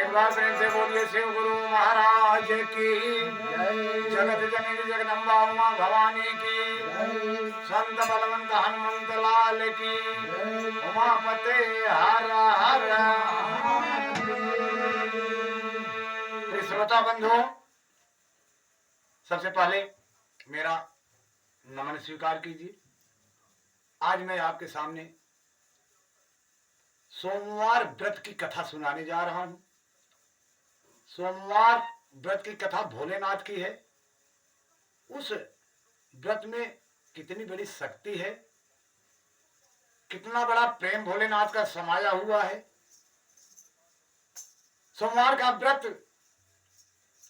एक बार प्रेम से बोलिए शिव गुरु महाराज की जगत जननी जगदम्बा उमा भवानी की संत बलवंत हनुमंत लाल की उमापते हर हर। श्रोता बंधुओं, सबसे पहले मेरा नमन स्वीकार कीजिए। आज मैं आपके सामने सोमवार व्रत की कथा सुनाने जा रहा हूं। सोमवार व्रत की कथा भोलेनाथ की है। उस व्रत में कितनी बड़ी शक्ति है, कितना बड़ा प्रेम भोलेनाथ का समाया हुआ है। सोमवार का व्रत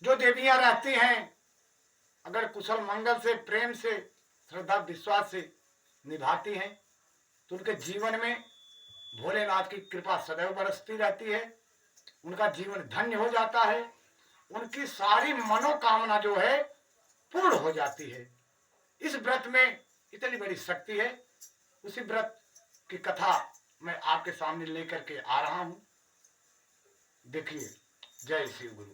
जो देवियां रहती हैं, अगर कुशल मंगल से, प्रेम से, श्रद्धा विश्वास से निभाती हैं तो उनके जीवन में भोलेनाथ की कृपा सदैव बरसती रहती है। उनका जीवन धन्य हो जाता है, उनकी सारी मनोकामना जो है पूर्ण हो जाती है। इस व्रत में इतनी बड़ी शक्ति है। उसी व्रत की कथा मैं आपके सामने लेकर के आ रहा हूं। देखिए। जय शिव गुरु।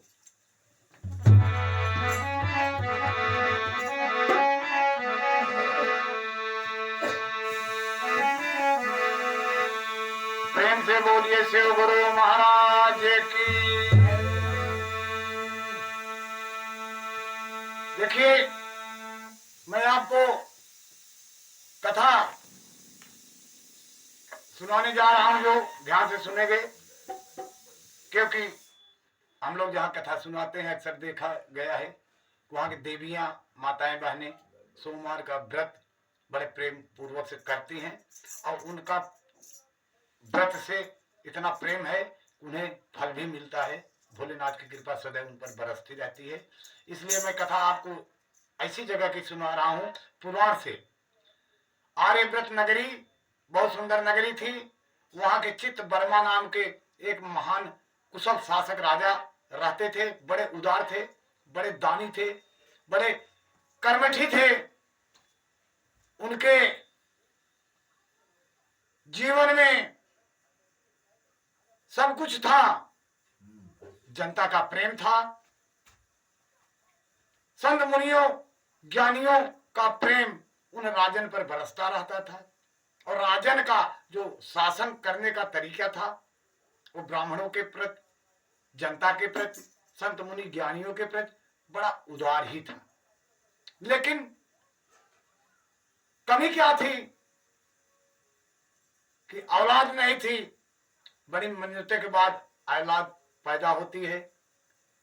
प्रेम से बोलिए शिव गुरु महाराज की। देखिए, मैं आपको कथा सुनाने जा रहा हूं, जो ध्यान से सुनेंगे, क्योंकि हम लोग जहां कथा सुनाते हैं अक्सर देखा गया है वहां की देवियां, माताएं, बहनें सोमवार का व्रत बड़े प्रेम पूर्वक से करती हैं और उनका व्रत से इतना प्रेम है, उन्हें फल भी मिलता है। भोलेनाथ की कृपा सदैव उन पर बरसती रहती है। इसलिए मैं कथा आपको ऐसी जगह की सुना रहा हूं, पुराण से। आर्यव्रत नगरी बहुत सुंदर नगरी थी। वहां के चित्त वर्मा नाम के एक महान कुशल शासक राजा रहते थे। बड़े उदार थे, बड़े दानी थे, बड़े कर्मठी थे। उनके जीवन में सब कुछ था। जनता का प्रेम था, संत मुनियों, ज्ञानियों का प्रेम उन राजन पर बरसता रहता था। और राजन का जो शासन करने का तरीका था वो ब्राह्मणों के प्रति, जनता के प्रति, संत मुनि ज्ञानियों के प्रति बड़ा उदार ही था। लेकिन कमी क्या थी कि औलाद नहीं थी। बड़ी मन्नतों के बाद औलाद पैदा होती है,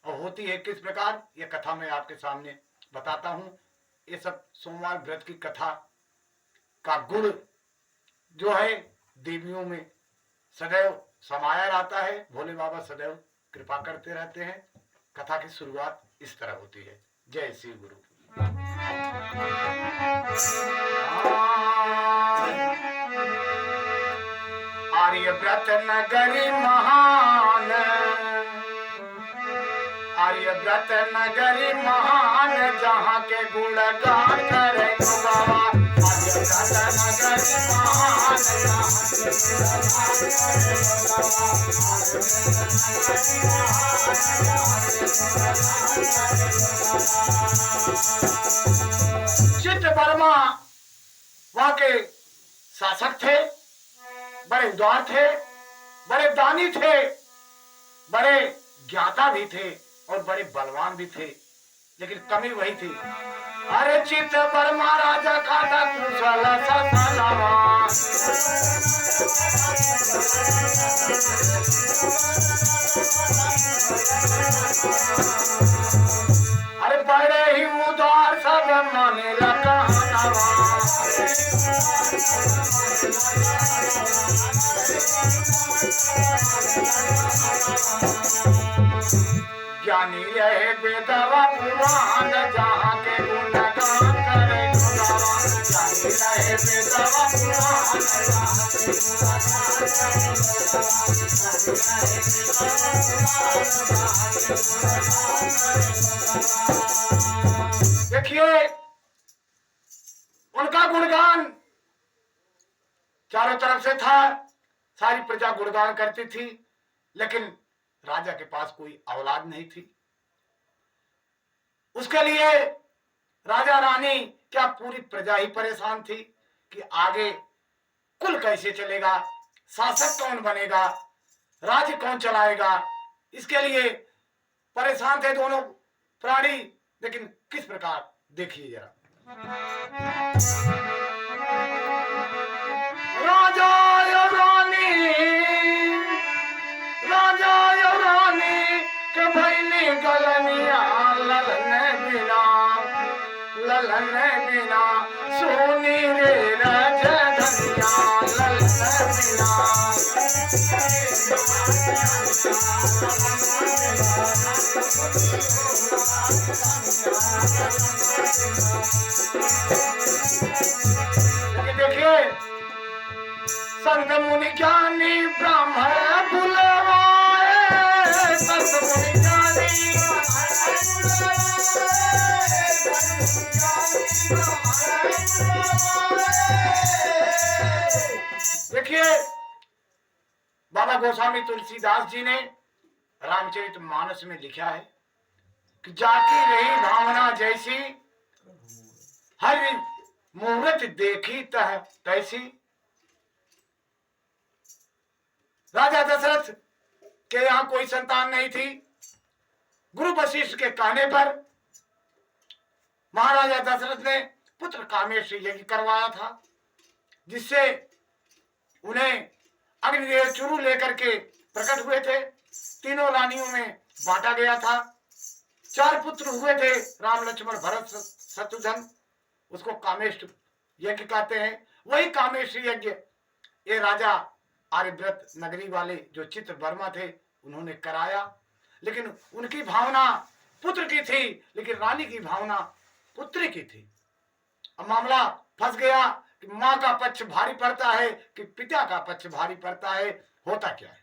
और होती है किस प्रकार, यह कथा मैं आपके सामने बताता हूं। ये सब सोमवार व्रत की कथा का गुण जो है देवियों में सदैव समाया रहता है। भोले बाबा सदैव कृपा करते रहते हैं। कथा की शुरुआत इस तरह होती है। जय शिव गुरु। आर्यव्रत नगरी महान, आर्यव्रत नगरी महान, जहाँ के गुणगान करे बाबा। आर्यव्रत नगरी महान, चित्त वर्मा वहां के शासक थे। बड़े उदार थे, बड़े दानी थे, बड़े ज्ञाता भी थे और बड़े बलवान भी थे। लेकिन कमी वही थी, अरे चित्त वर्मा राजा का था कुशल ससलवा। अरे बड़े ही उदार सब माने लगा। ज्ञानी रहे बेदवा पुराण, जहाँ के गुणगान करे बाबा। ज्ञानी रहे बेदवा पुराण, जहाँ के देखिए, उनका गुणगान चारों तरफ से था। सारी प्रजा गुणगान करती थी। लेकिन राजा के पास कोई औलाद नहीं थी। उसके लिए राजा रानी क्या पूरी प्रजा ही परेशान थी कि आगे कुल कैसे चलेगा, शासक कौन बनेगा, राज्य कौन चलाएगा। इसके लिए परेशान थे दोनों प्राणी। लेकिन किस प्रकार देखिए जरा। राजा या रानी, राजा या रानी के भैली गलनिया, ललन बिना सोनी रे राजधनिया, ललन बिना। देखिए, संत मुनि ज्ञानी ब्राह्मण बुलवाए, संत मुनि ज्ञानी देखिए, बाबा गोस्वामी तुलसीदास जी ने रामचरितमानस में लिखा है कि जाकी रही भावना जैसी, हर मुहूर्त देखी तह तैसी। राजा दशरथ के यहां कोई संतान नहीं थी। गुरु वशिष्ठ के कहने पर महाराजा दशरथ ने पुत्र कामेश यज्ञ करवाया था, जिससे उन्हें अग्निदेव चुरु लेकर के प्रकट हुए थे। तीनों रानियों में बांटा गया था। 4 पुत्र हुए थे, राम लक्ष्मण भरत शत्रुघ्न। उसको कामेष्ट यज्ञ कहते हैं। वही कामेष्ट यज्ञ ये राजा आर्यव्रत नगरी वाले जो चित्र वर्मा थे उन्होंने कराया। लेकिन उनकी भावना पुत्र की थी, लेकिन रानी की भावना पुत्री की थी। अब मामला फंस गया कि माँ का पक्ष भारी पड़ता है कि पिता का पक्ष भारी पड़ता है। होता क्या है?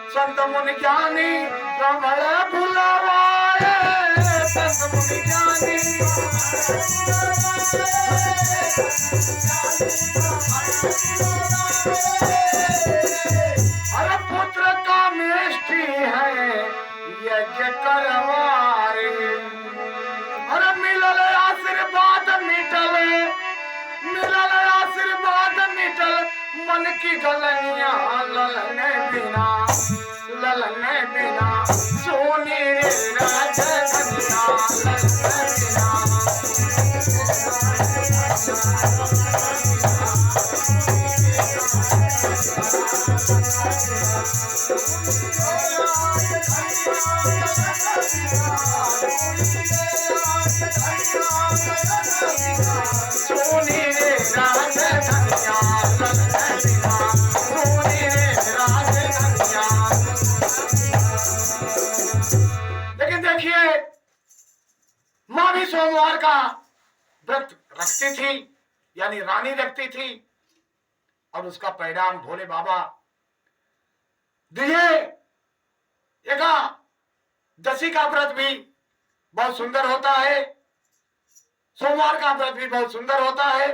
संत मुनि ज्ञानी ब्राह्मण बुलवाए, संत मुनि ज्ञानी अरे पुत्र का मेष्ठी है यज्ञ करवाए, अरे मिलल आशीर्वाद मिटल, मिलल आशीर्वाद मिटल, मन की गलनिया ललन बिना सोनी रे राजधनिया, ललन सोनी रे राजधनिया, लेकिन देखिए, मां भी सोमवार का व्रत रखती थी, यानी रानी रखती थी, और उसका परिणाम भोले बाबा दिए। एकादशी का व्रत भी बहुत सुंदर होता है, सोमवार का व्रत भी बहुत सुंदर होता है।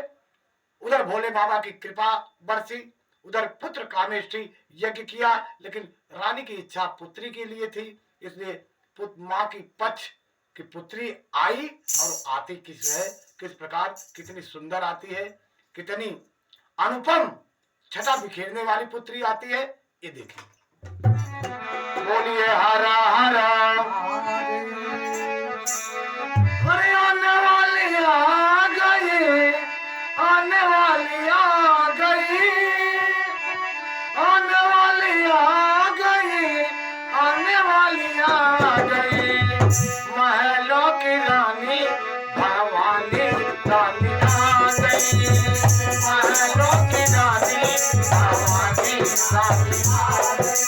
उधर भोले बाबा की कृपा बरसी, उधर पुत्र कामेष्ठी यज्ञ किया। लेकिन रानी की इच्छा पुत्री के लिए थी, इसलिए माँ की पक्ष की पुत्री आई। और आती किस प्रकार, कितनी सुंदर आती है, कितनी अनुपम छटा बिखेरने वाली पुत्री आती है। ये देखिए, बोलिए हरा हरा, अरे आने वाली आ गई, आने वाली आ गई, आने वाली आ गई, आने वाली आ गई, महलों की रानी भवानी रानी आ गई, महलों की रानी भवानी रानी आ गई।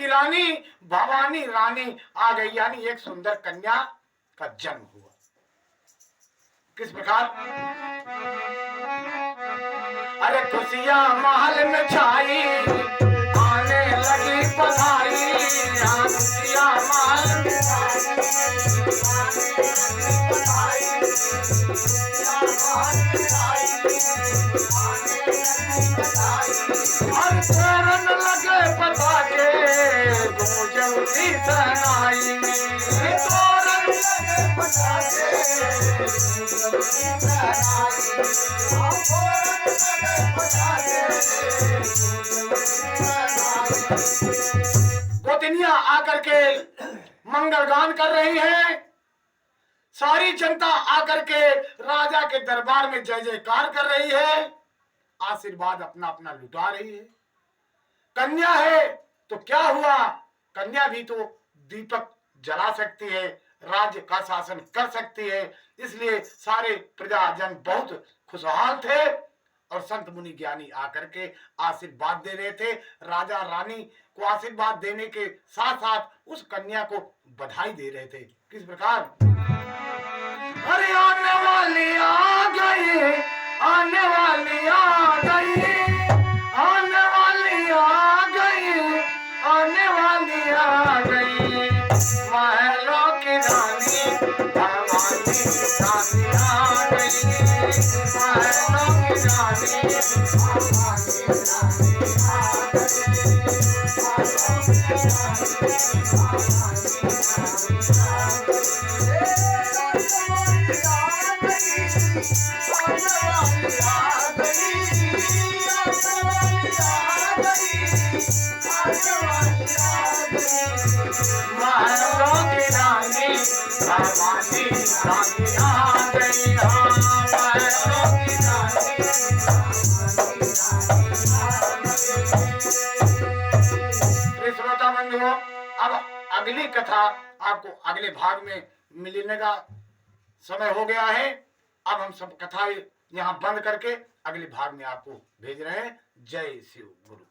रानी भवानी रानी आ गई, यानी एक सुंदर कन्या का जन्म हुआ। किस प्रकार? अरे खुशियां महल में छाई, आने लगी बधाई, खुशियां महल में छाई, और तोरण लगे पताके, गूंज उठी शहनाई, तोरण लगे पताके, गूंज उठी शहनाई, तोरण लगे पताके, गूंज उठी शहनाई। गोतनियां आकर के मंगल गान कर रही हैं, सारी जनता आकर के राजा के दरबार में जय जयकार कर रही है, आशीर्वाद अपना अपना लुटा रही है। कन्या है तो क्या हुआ, कन्या भी तो दीपक जला सकती है, राज्य का शासन कर सकती है। इसलिए सारे प्रजाजन बहुत खुशहाल थे और संत मुनि ज्ञानी आकर के आशीर्वाद दे रहे थे। राजा रानी को आशीर्वाद देने के साथ साथ उस कन्या को बधाई दे रहे थे। किस प्रकार? अरे आने वाली आ गई, आने वाली आ गई, आने वाली आ गई, आने वाली आ गई, महलों की रानी भवानी रानी आ गई, महलों की रानी भवानी रानी आ गई, महलों की रानी भवानी रानी श्रोता बंधुओं, अब अगली कथा आपको अगले भाग में मिलने का समय हो गया है। अब हम सब कथा यहाँ बंद करके अगले भाग में आपको भेज रहे हैं। जय शिव गुरु।